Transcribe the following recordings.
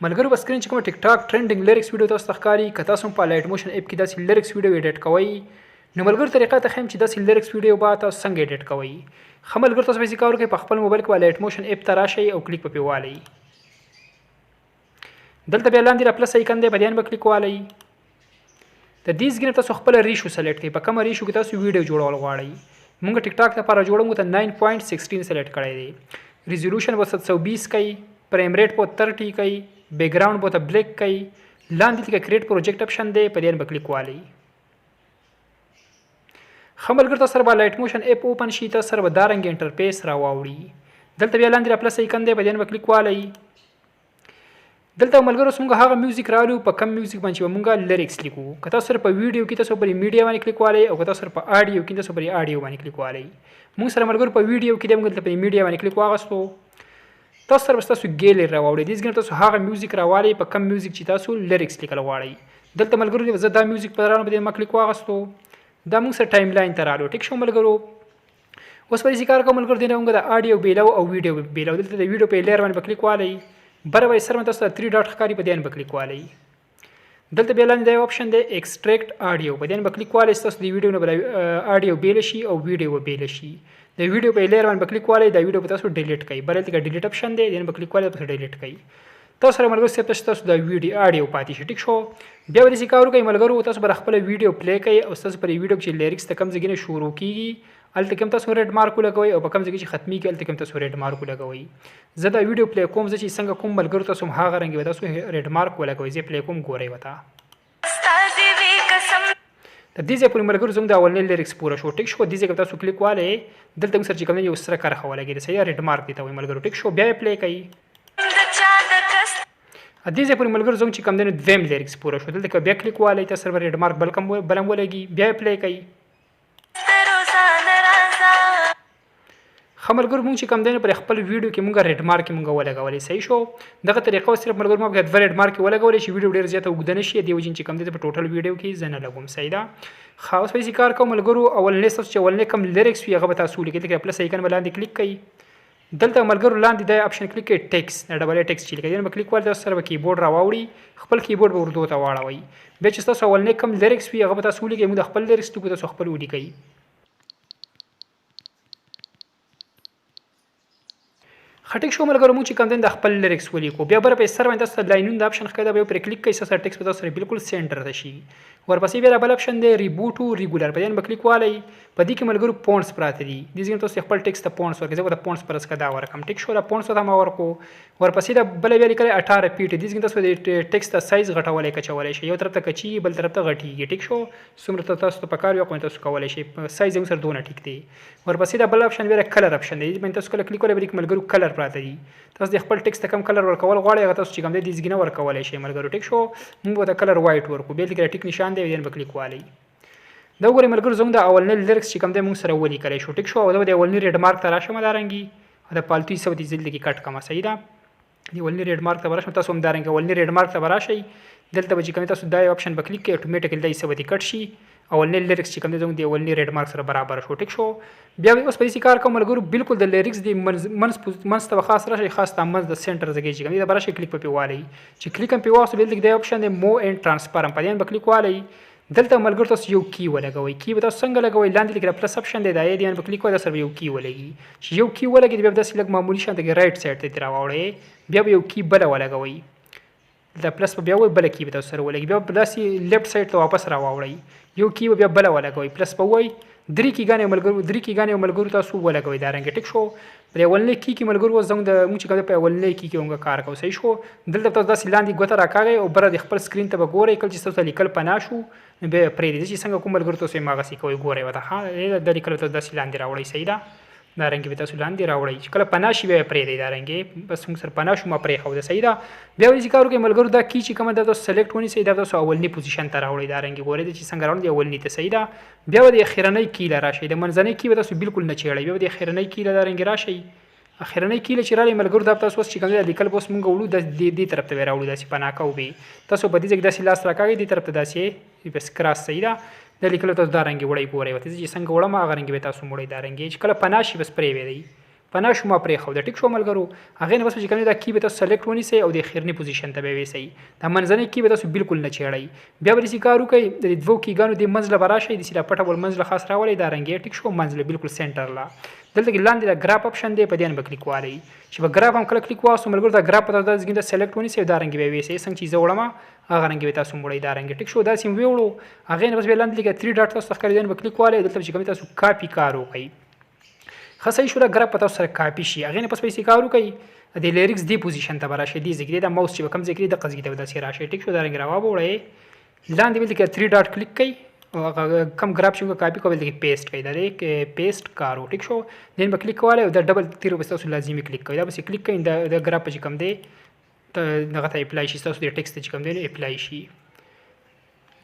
ملګرو په سکرین چې کوم ټیک ټاک ټرندینګ لیریکس ویډیو تاسو ته ښکاري که تاسو په لایټ موشن اپ کې داسې لیریکس ویډیو ایډیټ کوئ نو ملګرو طریقه ته ښیم چې داسې لیریکس ویډیو به تاسو څنګه ایډیټ کوئ. ښه ملګرو تاسو به یې کار وکړئ په خپل موبایل کې به لایټ موشن اپ ته راشئ او کلیک په والئ. دلته بیا لاندې را پلس ایکن دی په دې باندې به کلیک والئ. د دې ځای تاسو خپل ریشو سلیکټ کړئ. په کومه ریشو کې تاسو ویډیو جوړول غواړئ. موږ ټیک ټاک لپاره جوړوو ته 9.16 سلیکټ کړی دی. ریزولوشن به 720 کوي. فریم ریټ په 30 کوي. بیک ګراوند به ته بلیک کوي. لاندې کې کریټ پروجیکټ اپشن دی په دې باندې کلیک والئ. ښه ملګرو تاسو سره به لایټ موشن اپ اوپن شي. تاسو سره به دارنګ انټرفیس راواوړي. دلته بیا لاندې را پلس ایکن دی په دې باندې کلیک والئ. دلته ملګرو څنګه هغه میوزیک رالو په کم میوزیک باندې چې موږ لیریکس لیکو. که تاسو سره په ویډیو کې تاسو پر میډیا باندې کلیک والئ او که تاسو سره په آډیو کې تاسو پر آډیو باندې کلیک والئ. موږ سره ملګرو په ویډیو کې د موږ په میډیا باندې کلیک واغستو. تاسو سره تاسو ګیلری راوړئ. دې ځای تاسو هغه میوزیک راوالئ په کم میوزیک چې تاسو لیریکس لیکل غواړئ. دلته ملګرو زه دا میوزیک په رانه باندې ما کلیک واغستو. دا موږ سره ټایم لاین ته رالو. ټیک شو ملګرو. اوس په دې کار کوم ملګرو دی موږ د آډیو بیلو او ویډیو بیلو. دلته د ویډیو په لیر باندې کلیک والئ. بره وای سره تاسو 3 ډاټ ښکاري په دې باندې کلیک والئ. دلته بیا لاندې دا اپشن دی ایکسټریکټ آډیو په دې باندې کلیک والئ. تاسو د ویډیو نه آډیو بیل شي او ویډیو بیل شي. د ویډیو په لیر باندې کلیک والئ. دا ویډیو په تاسو ډیلیټ کړئ. بره دلته ډیلیټ اپشن دی دې باندې کلیک والئ تاسو ډیلیټ کړئ. تاسو سره ملګرو سیف تاسو د ویډیو آډیو پاتې شي. ټیک شو. بیا ولې کار وکړئ ملګرو تاسو بر خپل ویډیو پلی کړئ او تاسو پر ویډیو چې لیریکس ته کم ځای نه شروع کیږي الته کوم تاسو ریډ مارک ولګوئ او په کوم ځای چې ختمي کې الته کوم تاسو ریډ مارک ولګوئ. زه دا ویډیو پلی کوم چې څنګه کوم ملګرو تاسو هغه رنګ ودا تاسو ریډ مارک ولګوئ. زه پلی کوم ګورئ وتا. د دې ځای پورې ملګرو زموږ د اولنې لیریکس پوره شو. ټیک شو. دې ځای تاسو کلیک والئ. دلته موږ سره چې کوم یو سره کرخه ولګي صحیح ریډ مارک دی ته وایي ملګرو. ټیک شو. بیا یې پلی کړئ. دې ځای پورې ملګرو زموږ چې کوم دی دویم لیریکس پوره شو. دلته بیا کلیک والئ. تاسو سره ریډ مارک بلکم ولګي. بیا یې پلی کړئ. ښه ملګرو موږ چې کوم دی پر خپل ویډیو کې موږ ریډ مارک موږ ولګولې صحیح شو. دغه طریقه صرف ملګرو موږ د ریډ مارک ولګولې چې ویډیو ډیر زیاته وګدنه شي. دی وجین چې کوم دی په ټوټل ویډیو کې زنه لګوم صحیح ده. خاص په کار کوم ملګرو اولنې تاسو چې اولنې کوم لیریکس وي هغه به تاسو لیکئ. پلس ایکن باندې کلیک کړئ. دلته ملګرو لاندې د اپشن کلیک کړئ ټیکس ډبل ټیکس چې لیکئ. کلیک وال تاسو سره کیبورډ راوړي. خپل کیبورډ به اردو ته واړوي. بیا چې تاسو اولنې کوم لیریکس وي هغه به تاسو لیکئ. موږ خپل لیریکس ته تاسو خپل ولیکئ. خټیک شو ملګرو موږ چې کوم دین د خپل لیریکس ولیکو. بیا بر په سر باندې تاسو لاینونه د اپشن ښکاري. بیا پر کلیک کوئ سره ټیکس په تاسو بالکل سنټر ته شي. ورپسې بیا بل اپشن دی ریبوټ او ریګولر په دې باندې کلیک والئ. په دې کې ملګرو پونټس پراته دي. دې ځین تاسو خپل ټیکس ته پونټس ورکړئ. زه به پونټس پر اسکا دا ورکم. ټیک شو. دا پونټس ته ما ورکو. ورپسې دا بل بیا لیکل 18 پیټ. دې ځین تاسو د ټیکس ته سایز غټولای کچولای شي. یو طرف ته کچي بل طرف ته غټیږي. ټیک شو. څومره تاسو ته پکار یو کوم تاسو کولای شي. سایز یې سره دونه ټیک دی. ورپسې دا بل اپشن بیا کلر اپشن دی. باندې تاسو کله کلیک وکړئ ملګرو کلر پراته دي. تاسو د خپل ټیکس ته کوم کلر ورکول غواړئ هغه تاسو چې کوم دی د ځګنه ورکولای شي ملګرو. ټیک شو. موږ به دا کلر وایټ ورکو. بیا د ټیک نشان دی دې کلیک والئ. دا وګورئ ملګرو زموږ د اولنې لیریکس چې کوم دی موږ سره ولیکلی شو. ټیک شو. او دا د اولنې ریډ مارک ته راشم دارنګي د پالتو حصه دې ځل کې کټ کما صحیح ده. د اولنې ریډ مارک ته براشم تاسو هم دارنګي اولنې ریډ مارک ته براشئ. دلته به چې کوم تاسو دا اپشن به کلیک کړئ اتوماتیکلی دا حصه دې کټ شي. اولنې لیریکس چې کوم دی زموږ د اولنې ریډ مارک سره برابر شو. ټیک شو. بیا اوس په دې کار کوم ملګرو بالکل د لیریکس د منځ ته خاص راشي. خاص ته منځ د سنټر ځای چې کوم دی براشي کلیک په والئ. چې کلیک په واسطه بل د اپشن د مو اینڈ ترانسپارم په دې باندې کلیک والئ. دلته ملګرو تاسو یو کی ولګوئ. کی به تاسو څنګه لګوئ لاندې لیکل پلس اپشن دی دا یې دی باندې کلیک وکړئ سره یو کی ولګي. چې یو کی ولګي بیا داسې لګ معمولی شان د رائټ سایډ ته راوړئ. بیا یو کی بل ولګوئ. دا پلس په بیا وای بل کی به تاسو سره ولګي. بیا داسې لیفټ سایډ ته واپس راوړئ. یو کی بیا بل ولګوئ. پلس په وای درې کیګانې ملګرو تاسو ولګوئ دارنګ. ټیک شو. پر اولنې کی کې ملګرو زنګ د موږ چې په اولنې کی کې موږ کار کوو صحیح شو. دلته تاسو داسې لاندې ګوته راکاږئ او بره د خپل سکرین ته به ګورئ. کله چې تاسو لیکل پناه شو بیا پرېږدئ چې څنګه کوم ملګرو تاسو یې ماغسې کوئ ګورئ ورته. دا لیکل تاسو داسې لاندې راوړئ صحیح ده. دارنګې به تاسو لاندې راوړئ. چې کله پناه شي بیا یې پرېږدئ دارنګې. بس موږ سره پناه شو ما پرېښوده صحیح ده. بیا ولې کار وکړئ ملګرو دا کی چې کومه ده تاسو سلیکټ ونیسئ. دا تاسو اولني پوزیشن ته راوړئ دارنګې ګورئ چې څنګه راوړئ اولني ته صحیح ده. بیا به د اخرنۍ کی له راشئ. د منځنۍ کی به تاسو بالکل نه چیړئ. بیا به د اخرنۍ کی له دارنګې راشئ. اخرنۍ کی له چې راغلی ملګرو دا تاسو اوس چې کوم دی لیکل به اوس موږ وړو دې طرف ته به راوړو داسې پناه کوو به تاسو په دې ځای کې داسې لاس راکاږئ دې طرف ته داسې بس کراس صحیح ده. د لیکلو تاسو دا رنګې وړئ ګورئ ورته چې څنګه وړم هغه رنګې به تاسو وړئ دا رنګې چې کله پناه شي بس پرېږدئ. پنا شما پرې خو د ټیک شو ملګرو هغه نه بس چې کوم دا کی به تاسو سلیکټ ونیسئ او د اخرنی پوزیشن ته به ویسئ دا منځنۍ کی به تاسو بالکل نه چېړئ بیا به داسې کار وکړئ د دوو کیګانو د منځ له به راشئ داسې دا پټه ول منځ له خاص راولئ دا رنګ ټیک شو منځ له بالکل سینټر له دلته کې لاندې د ګراف اپشن دی په دې به کلیک والئ چې به ګراف هم کله کلیک واستو ملګرو دا ګراف په تاسو د سلیکټ ونیسئ دا رنګ به ویسئ څنګه چې زه وړم هغه رنګ به تاسو موړئ دا رنګ ټیک شو داسې ویوړو هغې نه بس بیا لاندې لکه 3 ډاټ تاسو ښکاري دین به کلیک والئ دلته چې کوم تاسو کاپي کار وکړئ ښه صحیح شو دا ګراف په تاسو سره کاپي شي هغې نه پس پیسې کار وکړئ د لیریکس دی پوزیشن ته به راشئ دې ځای کې دا ماوس چې به کوم ځای کې دغه ځای ته به داسې راشئ ټیک شو دا رنګ راوړئ لاندې به دلته 3 ډاټ کلیک کړئ او کم ګراف چې کاپي کوئ دلته پیسټ کړئ دا دې پیسټ کارو ټیک شو دین به کلیک کوئ او دا ډبل تیر به تاسو لازمي کلیک کوئ دا به کلیک کړئ دا ګراف چې کوم دی دغه ته اپلای شي تاسو د ټیکسټ چې کوم دی اپلای شي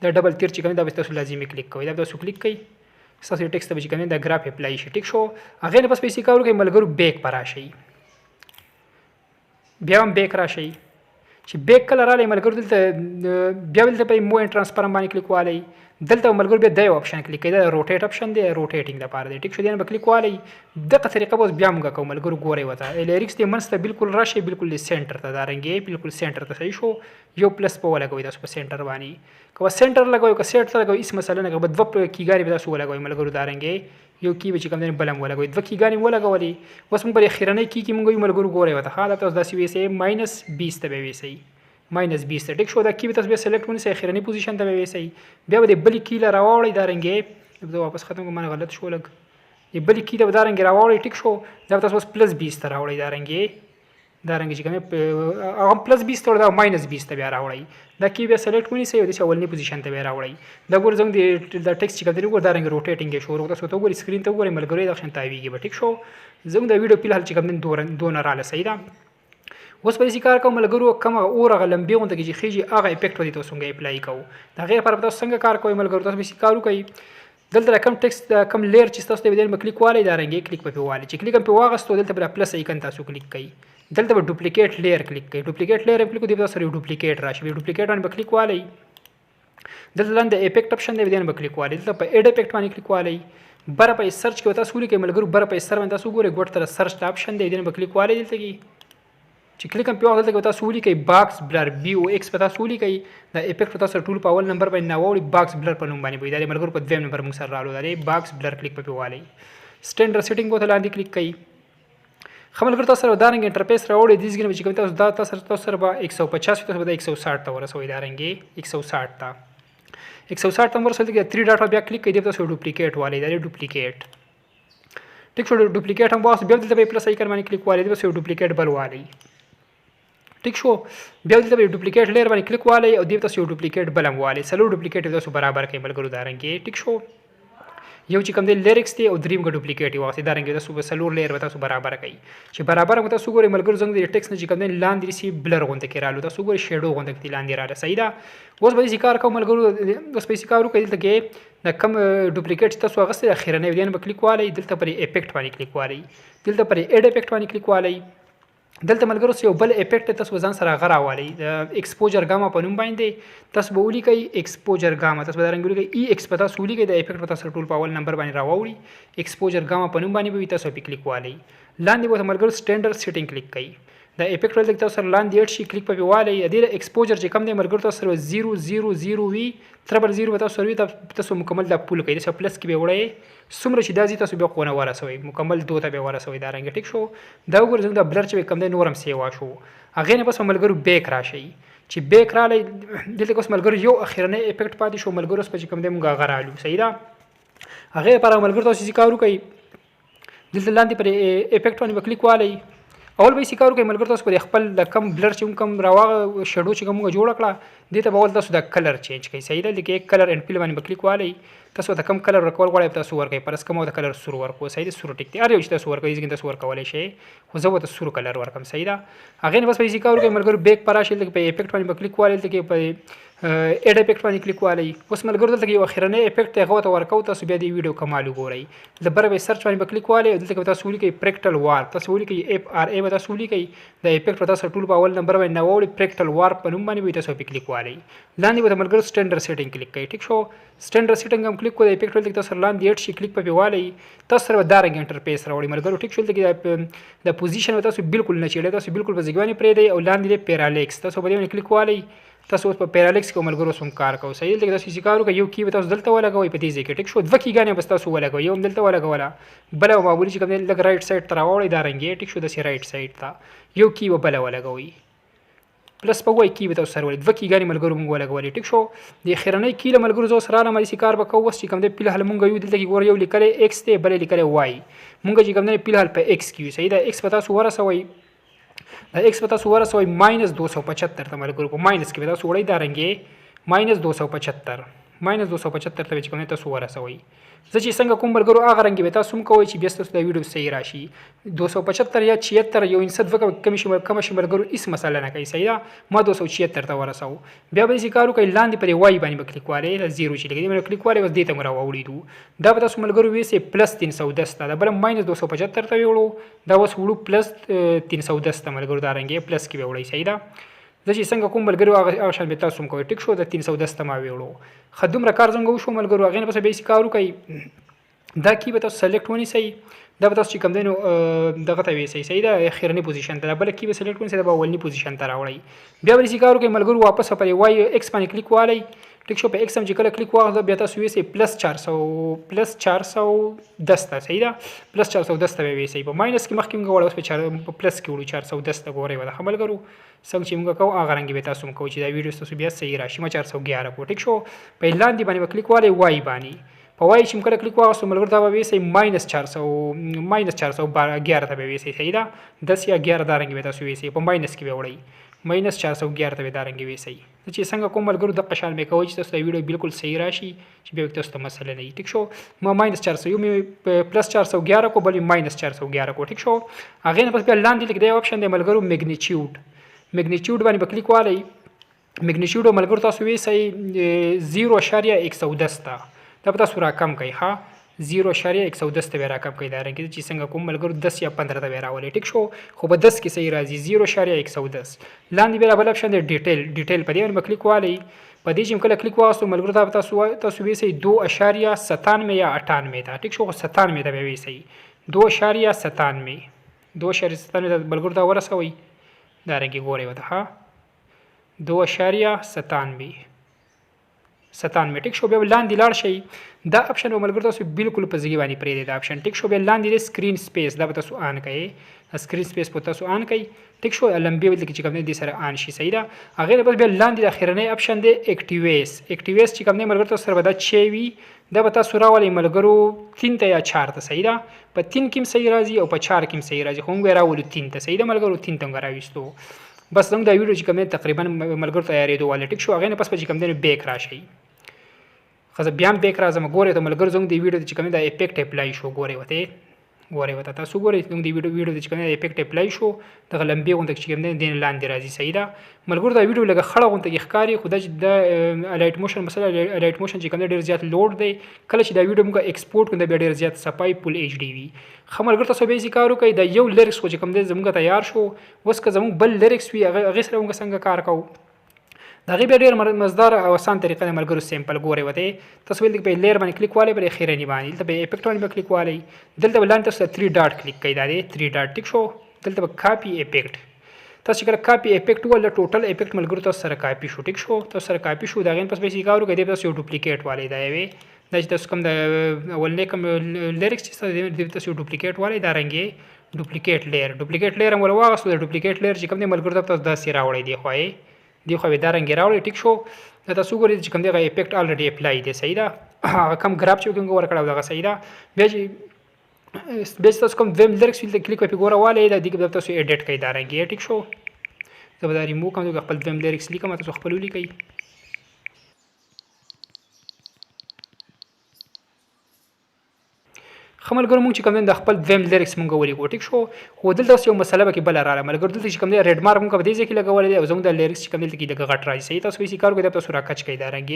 دا ډبل تیر چې کوم دا به تاسو لازمي کلیک کوئ دا به تاسو کلیک کړئ تاسو ټیکسټ ته چې کوم دا ګراف اپلای شي ټیک شو هغه نه بس پیسې کار وکړئ ملګرو بیک پر راشئ بیا هم بیک راشئ چې بیک کله رالی ملګرو دلته بیا دلته په مو اینډ ټرانسفارم باندې کلیک والئ دلته ملګرو بیا دا یو اپشن کلیک کړئ دا روټیټ اپشن دی روټیټینګ لپاره دی ټیک شو دین به کلیک والئ دغه طریقه به بیا موږ کوو ملګرو ګورئ ورته لیریکس دی منځ ته بالکل راشئ بالکل سینټر ته دا رنګ بالکل سینټر ته صحیح شو یو پلس په ولګوئ تاسو په سینټر باندې که سینټر لګوئ که سیټ ته لګوئ هېڅ مسله نه که دوه کیګانې به تاسو ولګوئ ملګرو دا رنګ یو کی به چې کوم دی بل هم ولګوئ دوه کیګانې ولګولې اوس موږ به اخرنۍ کی کې موږ وایو ملګرو ګورئ ورته ښه دا تاسو داسې ویسئ -20 ته به ویسئ -20 ته ټیک شو دا کی به تاسو بیا سلیکټ ونیسئ اخرنۍ پوزیشن ته به ویسئ بیا به د بلې کی له راواړئ دا رنګ زه واپس ختم کوم مانه غلط شو لږ د بلې کی ته به دا رنګ راواړئ ټیک شو دا به تاسو اوس +20 ته راوړئ دا رنګ چې کوم هغه +20 ته دا -20 ته بیا راوړئ دا کی بیا سلیکټ ونیسئ او داسې اولنۍ پوزیشن ته بیا راوړئ دا ګورئ زموږ د ټیکسټ چې کوم دی ګورئ دا رنګ روټیټینګ یې شروع تاسو ته وګورئ سکرین ته وګورئ ملګرو دغه شان تاویږي به ټیک شو زموږ د ویډیو فلحال چې کوم دی دونه راله صحیح ده اوس په دې کار کوم ملګرو کوم اور هغه لمبي غونډه کې چې خېږي هغه افیکټ ودی تاسو څنګه اپلای کوو دا غیر پر تاسو څنګه کار کوئ ملګرو تاسو به کار وکړئ دلته کوم ټیکسټ کوم لیر چې تاسو ته بدل کلیک والي دا رنګ کلیک په والي چې کلیک په واغستو دلته بل پلس ایکن تاسو کلیک کړئ دلته به ډوپلیکیټ لیر کلیک کړئ ډوپلیکیټ لیر کلیک کوئ تاسو ډوپلیکیټ راشي ډوپلیکیټ باندې کلیک والي دلته لاندې افیکټ اپشن دی بدل کلیک والي دلته په اډ افیکټ باندې کلیک والي بر په سرچ کې تاسو ولیکئ ملګرو بر په سر باندې تاسو ګورئ ګوټ تر سرچ اپشن دی بدل کلیک والي دلته کې چې کلیک هم په وخت دلته تاسو ولیکئ باکس بلر BOX په تاسو ولیکئ دا افیکټ په تاسو ټول په اول نمبر باندې ناوړي باکس بلر په نوم باندې وي دا ملګرو په دویم نمبر موږ سره رالو دا باکس بلر کلیک په والی سټینډرډ سیټینګ وته لاندې کلیک کړئ خملګر تاسو سره دا رنګ انټرفیس راوړي د دې چې کوم تاسو دا تاسو سره به 150 تاسو به 160 ته ورسوي دا رنګ 160 ته 160 ته ورسول کې 3 ډاټ بیا کلیک کړئ تاسو ډوپلیکیټ والی دا ډوپلیکیټ ټیک شو ډوپلیکیټ هم واسه بیا دلته پلس ایکن باندې کلیک والی تاسو ډوپلیکیټ بل والی ټیک شو بیا دلته به ډوپلیکیټ لیر باندې کلیک والی او دې تاسو ډوپلیکیټ بل هم والی سلو ډوپلیکیټ تاسو برابر کړئ ملګرو دا رنګ ټیک شو یو چې کوم دی لیریکس دی او دریم ګ ډوپلیکیټ واسه دا رنګ تاسو به سلور لیر تاسو برابر کړئ چې برابر مو تاسو ګورئ ملګرو څنګه د ټیکس نه چې کوم دی لاندې سی بلر غونډه کې رالو تاسو ګورئ شیډو غونډه کې لاندې راځي صحیح ده اوس به دې کار کوم ملګرو اوس به دې کار وکړئ دلته کې د کم ډوپلیکیټ تاسو اغسته اخیرنۍ ودین به کلیک والی دلته پر افیکټ باندې کلیک والی دلته پر اډ افیکټ باندې کلیک والی دلته ملګرو یو بل افیکټ تاسو ځان سره غراوالي د ایکسپوجر ګاما په نوم باندې تاسو به ولیکئ ایکسپوجر ګاما تاسو به دا رنګ ولیکئ ای ایکس په تاسو ولیکئ د افیکټ په تاسو ټول په اول نمبر باندې راوړي ایکسپوجر ګاما په نوم باندې به تاسو په کلیک والی لاندې به ملګرو سټینډرډ سیټینګ کلیک کړئ د افیکټ ولې تاسو سره لاندې اډ شي کلیک په والی د ایکسپوجر چې کم دی ملګرو تاسو سره 000 وي 000 تاسو وي تاسو مکمل د پول کوي تاسو پلس کې به وړئ څومره چې دازي تاسو به قونه ورسوي مکمل دوه ته به ورسوي دا رنګ ټیک شو دا وګورئ د بلر چې کم دی نورم سیوا شو هغه نه بس ملګرو بیک راشي چې بیک رالی دلته کوم ملګرو یو اخیرنۍ افیکټ پاتې شو ملګرو سپه چې کم دی موږ غرالو صحیح ده هغه لپاره ملګرو تاسو کار وکړئ دلته لاندې پر افیکټ باندې کلیک والی اول به کار وکړئ ملګرو تاسو پر خپل د کم بلر چې کوم راواغه شډو چې کوم جوړ کړه دې ته به اول تاسو د کلر چینج کړئ صحیح ده لکه کلر اینډ فیل باندې کلیک والی تاسو د کم کلر ورکول غواړئ تاسو ورکړئ پر اس کوم د کلر سور ورکو صحیح ده سور ټیک دی ار یو چې تاسو ورکړئ ځکه تاسو ورکولای شئ خو زه به سور کلر ورکم صحیح ده هغه نه بس به کار وکړئ ملګرو بیک پر راشي لکه په افیکټ باندې کلیک والی لکه په اډ افیکټ باندې کلیک والی اوس ملګرو دلته یو اخیرنۍ افیکټ هغه ته ورکو تاسو بیا د ویډیو کمال وګورئ د بر به سرچ باندې کلیک والی دلته تاسو ولیکئ پریکټل وار تاسو ولیکئ FRA به تاسو ولیکئ د افیکټ تاسو ټول په اول نمبر باندې نووړي پریکټل وار په نوم باندې تاسو په کلیک والی والی لاندې به ملګرو سټینډرډ سیټینګ کلیک کړئ ټیک شو سټینډرډ سیټینګ هم کلیک کوئ افیکټ ولته تاسو لاندې ایډ شي کلیک په والی تاسو سره دا رنګ انټرفیس راوړي ملګرو ټیک شو دلته د پوزیشن تاسو بالکل نه چیرې تاسو بالکل په ځګوانې پرې دی او لاندې پیرالیکس تاسو په دې کلیک والی تاسو په پیرالیکس کې ملګرو سم کار کوئ صحیح دلته تاسو چې کار وکړئ یو کی به تاسو دلته ولګوئ په دې ځای کې ټیک شو دوه کیګانې بس تاسو ولګوئ یو هم دلته ولګوله بله معمولي چې کوم دی لږ رایټ سایډ ته راوړئ دا رنګ ټیک شو داسې رایټ سایډ ته یو کی به بله ولګوئ پلس په وای کی به تاسو سره ولې دوه کیګانې ملګرو مونږ ولګولې ټیک شو د اخرنۍ کی له ملګرو زو سره له مې کار وکاو وس چې کوم دی په حال مونږ یو دلته کې ګور یو لیکلې ایکس ته بل لیکلې وای مونږ چې کوم دی په حال په ایکس کې صحیح دا ایکس په تاسو ورسوي دا ایکس په تاسو ورسوي -275 ته ملګرو په ماینس کې به تاسو وړئ دا رنګې -275 -275 ته چې کوم تاسو ورسوي زه چې څنګه کوم ملګرو هغه رنګ به تاسو هم کوئ چې بیا تاسو د ویډیو صحیح راشي 275 یا 76 یو انسد وکړه کم شي ملګرو هیڅ مسله نه کوي صحیح ده ما 276 ته ورسو بیا به یې کار وکړئ لاندې پر وای باندې کلیک والي زیرو چې لګي مې کلیک والي بس دې ته مو راوړی دا به تاسو ملګرو وې سي +310 ته دا بل -275 ته ویوړو دا اوس وړو +310 ته ملګرو دا رنګ پلس کې وړئ صحیح ده زه چې څنګه کوم ملګرو هغه شان به تاسو کوئ ټیک شو د 310 ته ما ویوړو خدومره کار څنګه وشو ملګرو هغه نه پس به یې کار وکړئ دا کی به تاسو سلیکټ ونی سي دا به تاسو چې کوم دینو دغه ته وی سي صحیح ده اخرنی پوزیشن ته بل کی به سلیکټ ونی سي دا اولنی پوزیشن ته راوړئ بیا به یې کار وکړئ ملګرو واپس په وای ایکس باندې کلیک والی ټیک شو په ایکس هم چې کله کلیک واغله بیا تاسو وی سي +410 ته صحیح ده +410 ته وی سي په ماینس کې مخکې موږ وړو په پلس کې وړو 410 ته ګورئ ولا ملګرو څنګه چې موږ کوو هغه رنګ به تاسو کوو چې دا ویډیو تاسو بیا صحیح راشي ما 411 کو ټیک شو په لاندې باندې کلیک والی وای باندې په وای چې موږ کلیک واغسو ملګرو دا به وی سي -411 ته وی سي صحیح ده 10 یا 11 دا رنګ به تاسو وی سي په ماینس کې وړئ -411 ته دا رنګ وی سي چې څنګه کوم ملګرو د قشان مې کوي چې تاسو دا ویډیو بالکل صحیح راشي چې بیا تاسو ته مسله نه ټیک شو ما -400 یو مې +411 کو بل -411 کو ټیک شو هغه نه پس بیا لاندې لیک دی آپشن دی ملګرو میګنیچیوډ باندې کلیک والی میګنیچیوډ ملګرو تاسو وی سي 0.110 ته دا به تاسو راکم کوي ها 0.110 ته راکم کوي دا رنګ چې څنګه کوم ملګرو 10 یا 15 ته راولي ټیک شو خو په 10 کې صحیح راځي 0.110 لاندې بیا بل اپشن دی ډیټیل په دې باندې کلیک والی په دې چې کله کلیک واسو ملګرو دا تاسو وی سي 2.97 یا 98 ته ټیک شو 97 ته وی سي 2.97 ملګرو دا ورسوي دا رنګ ګوري وته ها 2.97 ټیک شو بیا لاندې لاړ شي دا اپشن ملګرو تاسو بالکل په ځای باندې پرې دی دا اپشن ټیک شو بیا لاندې سکرین سپیس دا به تاسو آن کړئ سکرین سپیس په تاسو آن کړئ ټیک شو لمبي ول کې چې کوم دي سره آن شي صحیح ده هغه بس بیا لاندې د اخرنۍ اپشن دی اکټیویس چې کوم دی ملګرو تاسو سره به دا چي وي دا به تاسو راولي ملګرو 3 ته یا 4 ته صحیح ده په 3 کې صحیح راځي او په 4 کې صحیح راځي خو موږ راولو 3 ته صحیح ده ملګرو 3 ته راويستو بس موږ دا ویډیو چې کوم تقریبا ملګرو تیارې دوه ټیک شو هغه نه پس چې کوم دی بیک راشي خزه بیا هم بیک راځم ګورئ ته ملګرو زموږ د ویډیو چې کوم دا افیکټ اپلای شو ګورئ وته تاسو ګورئ زموږ د ویډیو چې کوم دا افیکټ اپلای شو د لمبي غونډه چې کوم دی لاندې راځي صحیح ده ملګرو دا ویډیو لګه خړه غونډه ښکاری خو د الایټ موشن مسله الایټ موشن چې کوم ډیر زیات لوډ دی کله چې دا ویډیو موږ ایکسپورټ کوو د ډیر زیات صفای فل ایچ ډی وي خمرګر تاسو به یې کار وکړئ د یو لیریکس چې کوم دی زموږ تیار شو وس که زموږ بل لیریکس وي هغه سره موږ څنګه کار کوو دا غي ډیر مزدار او آسان طریقه د ملګرو سیمپل ګوري وته تاسو ول په لیر باندې کلیک والی پر خیرنی باندې دلته په افیکټ باندې کلیک والی دلته لاندې تاسو 3 ډاټ کلیک کړئ دا 3 ډاټ ټیک شو دلته په کاپی افیکټ تاسو کله کاپی افیکټ ول ټوټل افیکټ ملګرو تاسو سره کاپی شو ټیک شو تاسو سره کاپی شو دا غین پس به کار وکړئ تاسو یو ډوپلیکیټ والی دا وي دا چې تاسو کوم د اولنې کوم لیریکس چې تاسو ډوپلیکیټ والی دا رنګي ډوپلیکیټ لیر هم ورواغسو د ډوپلیکیټ لیر چې کوم د ملګرو تاسو داسې راوړی دی خوای دی خو دا رنګ راوړی ټیک شو دا تاسو ګورئ چې کوم دی افیکټ الریډي اپلای دی صحیح ده کم ګراف چې کوم ورکړو دا صحیح ده بیا چې تاسو کوم ویم لیریکس ویل کلیک په ګوره والی دا دغه تاسو ایډیټ کړئ دا رنګ ټیک شو زه به دا ریموو کوم د خپل ویم لیریکس لیکم تاسو خپل ولیکئ خملګر مونږ چې کوم د خپل ویم لیریکس مونږ ولیکو ټیک شو خو دلته یو مسله به کې بل رااله ملګر دلته چې کوم دی ریډ مارک مونږ په دې ځای کې لګولې دی او زموږ د لیریکس چې کوم دلته کې لګ غټ راځي صحیح تاسو یې کار کوئ تاسو راکچ کړئ دا رنګ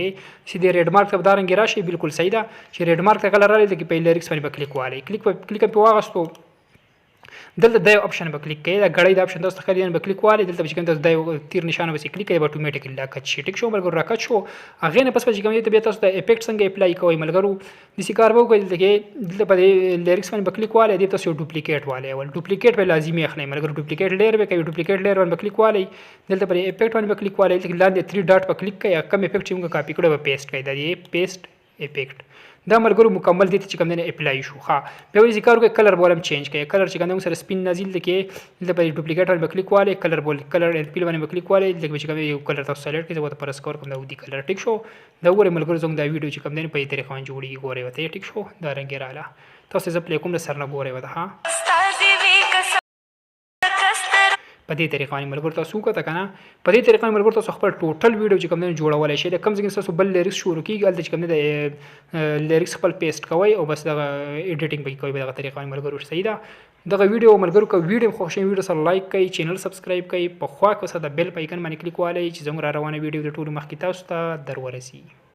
چې د ریډ مارک په دا رنګ راشي بالکل صحیح ده چې ریډ مارک ته کله راځي د په لیریکس باندې کلیک والی کلیک په واغستو دلته د اپشن به کلیک کړئ دا غړی د اپشن تاسو ښکاري به کلیک والي دلته چې کوم تاسو د تیر نشانه به کلیک کړئ به اتوماتیکلی راکټ شي ټیک شو ملګرو راکټ شو هغه نه پس چې کوم ته بیا تاسو د افیکټ څنګه اپلای کوئ ملګرو د سکار وو کوي دلته په لیریکس باندې کلیک والي د تاسو ډوپلیکیټ والي ول ډوپلیکیټ به لازمي اخلي ملګرو ډوپلیکیټ لیر به کوي ډوپلیکیټ لیر باندې کلیک والي دلته پر افیکټ باندې کلیک والي لاندې 3 ډاټ په کلیک کړئ کوم افیکټ چې موږ کاپی کړو به پیسټ کړئ دا دی پیسټ افیکټ دا ملګرو مکمل دي چې کوم نه اپلای شو ها بیا وی ذکر کوي کلر بولم چینج کړئ کلر چې کوم سره سپین نازل لکه د په ډوپلیکیټ باندې کلیک والي کلر بول کلر ان پیل باندې کلیک والي لکه چې کوم یو کلر تاسو سلیکټ کړئ زه پر سکور کوم دا ودی کلر ټیک شو دا وګورئ ملګرو زموږ دا ویډیو چې کوم نه په دې طریقه باندې جوړیږي ګورئ وته ټیک شو دا رنګ رااله تاسو زه پلی کوم سر نه ګورئ وته ها په دې طریقه باندې ملګرو تاسو کو تا کنه په دې طریقه باندې ملګرو تاسو خپل ټوټل ویډیو چې کوم نه جوړولای شئ د کم ځای تاسو بل لیریکس شروع کیږي الته چې کوم نه لیریکس خپل پیسټ کوئ او بس دا ایډیټینګ به کوئ په دغه طریقه باندې ملګرو صحیح ده دغه ویډیو ملګرو کو ویډیو خو شي ویډیو سره لایک کړئ چینل سبسکرایب کړئ په خوا کې سره د بیل په آیکن باندې کلیک والئ چې زموږ را روانه ویډیو د ټولو مخکې تاسو ته درورسي